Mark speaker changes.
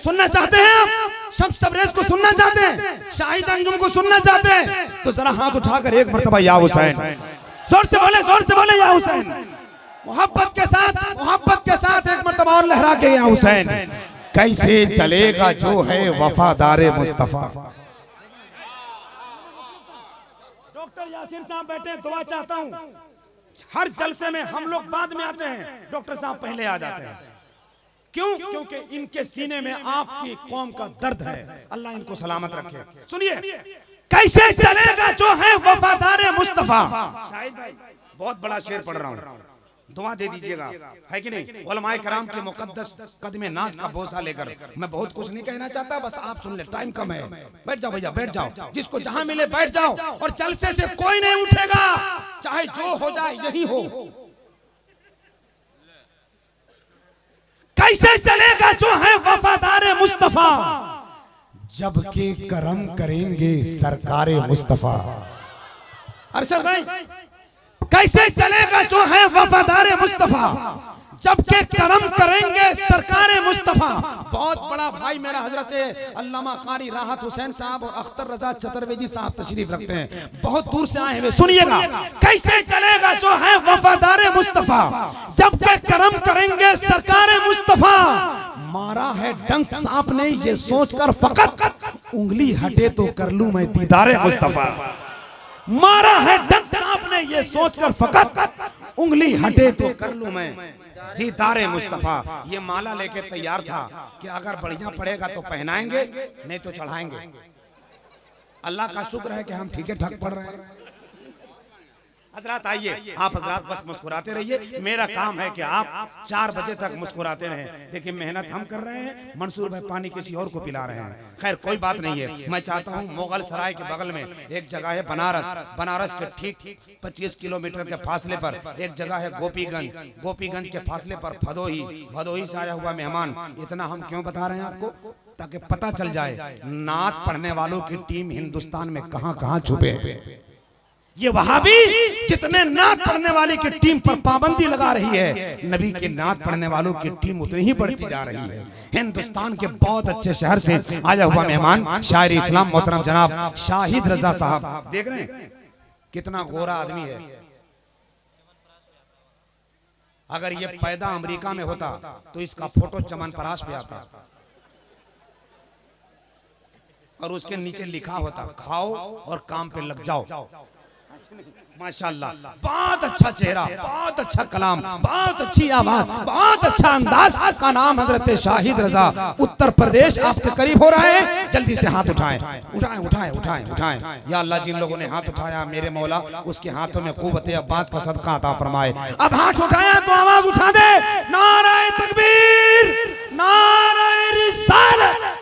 Speaker 1: सुनना चाहते हैं आप? शम्स तबरेज को सुनना चाहते हैं? शाहिद अंजुम को सुनना चाहते हैं? तो जरा हाथ उठाकर एक मर्तबा या हुसैन जोर से बोले या हुसैन। मोहब्बत के साथ एक मर्तबा और लहरा के या हुसैन। कैसे चलेगा जो है वफादारे मुस्तफा। डॉक्टर यासिर साहब बैठे, दुआ चाहता हूं। हर जलसे में हम लोग बाद में आते हैं, डॉक्टर साहब पहले आ जाते हैं। क्यों? क्योंकि इनके सीने में आपकी कौम का दर्द है। अल्लाह इनको सलामत रखे। सुनिए, कैसे चलेगा जो है वफादारे मुस्तफा। शाहिद भाई बहुत बड़ा शेर पढ़ रहा हूं, दुआ दे दीजिएगा, है कि नहीं? उलमाए कराम के मुकद्दस कदमे नाज का बोसा लेकर मैं बहुत कुछ नहीं कहना चाहता, बस आप सुन ले, टाइम कम है। बैठ जाओ भैया, बैठ जाओ, जिसको जहां मिले बैठ जाओ। और जलसे से कोई नहीं उठेगा, चाहे जो हो जाए यही हो। कैसे चलेगा जो है वफादारे मुस्तफा, जबकि करम करेंगे सरकारे मुस्तफा। अरशद भाई, कैसे चलेगा जो है वफादारे मुस्तफा, जबकि करम करेंगे सरकारे मुस्तफा। बहुत बड़ा भाई मेरा हजरत अल्लामा कारी राहत हुसैन साहब और अख्तर रजा चतुर्वेदी साहब तशरीफ रखते हैं, बहुत दूर से आए हुए। सुनिएगा, कैसे चलेगा जो है वफादारे मुस्तफा, जबकि करम करेंगे सरकारे मुस्तफा। मारा है डंक सांप ने ये सोचकर फकत, उंगली हटे तो कर लूं मैं दीदारे मुस्तफा। मारा है डंक सांप ने ये सोचकर फकत, उंगली हटे तो कर लूं मैं दीदारे मुस्तफा। ये माला लेके तैयार था कि अगर बढ़िया पड़ेगा तो पहनाएंगे, नहीं तो चढ़ाएंगे। अल्लाह का शुक्र है कि हम ठीक है ठाक पढ़ रहे हैं। हजरात आइए, आप हजरात बस मुस्कुराते रहिए। मेरा काम है कि आप 4 बजे तक मुस्कुराते रहें। देखिए मेहनत हम कर रहे हैं, मंसूर भाई पानी किसी और को पिला रहे हैं। खैर कोई बात नहीं है। मैं चाहता हूं मुगल सराय के बगल में एक जगह है बनारस, बनारस के ठीक 25 किलोमीटर के फासले पर एक जगह है गोपीगंज, गोपीगंज के फासले पर भदोही, भदोही से आया हुआ मेहमान। इतना हम क्यों बता रहे हैं आपको? ताकि पता चल जाए नात पढ़ने वालों की टीम हिंदुस्तान में कहां कहां छुपे हैं। ये वहाबी जितने नात पढ़ने वाली की टीम पर पाबंदी लगा रही है, नबी के नात पढ़ने वालों की टीम उतनी ही बढ़ती जा रही है। हिंदुस्तान के बहुत अच्छे शहर से आया हुआ मेहमान शायर इस्लाम मोहतरम जनाब शाहिद रजा साहब, देख रहे हैं कितना गोरा आदमी है। अगर ये पैदा अमेरिका में होता तो इसका फोटो चमनपरास पे आता और उसके नीचे लिखा होता खाओ और काम पे लग जाओ। माशाल्लाह, बहुत अच्छा चेहरा, बहुत अच्छा कलाम, बहुत अच्छी आवाज, बहुत अच्छा अंदाज का नाम हजरत शाहिद रजा। उत्तर प्रदेश आपके करीब हो रहा है, जल्दी से हाथ उठाएं, उठाएं उठाएं उठाएं उठाएं। या अल्लाह, जिन लोगों ने हाथ उठाया मेरे मौला उसके हाथों में क़ुव्वत अब्बास का सदका अता फरमाए। अब हाथ उठाया तो आवाज उठा दे, नारे तकबीर, नारे रिसालत।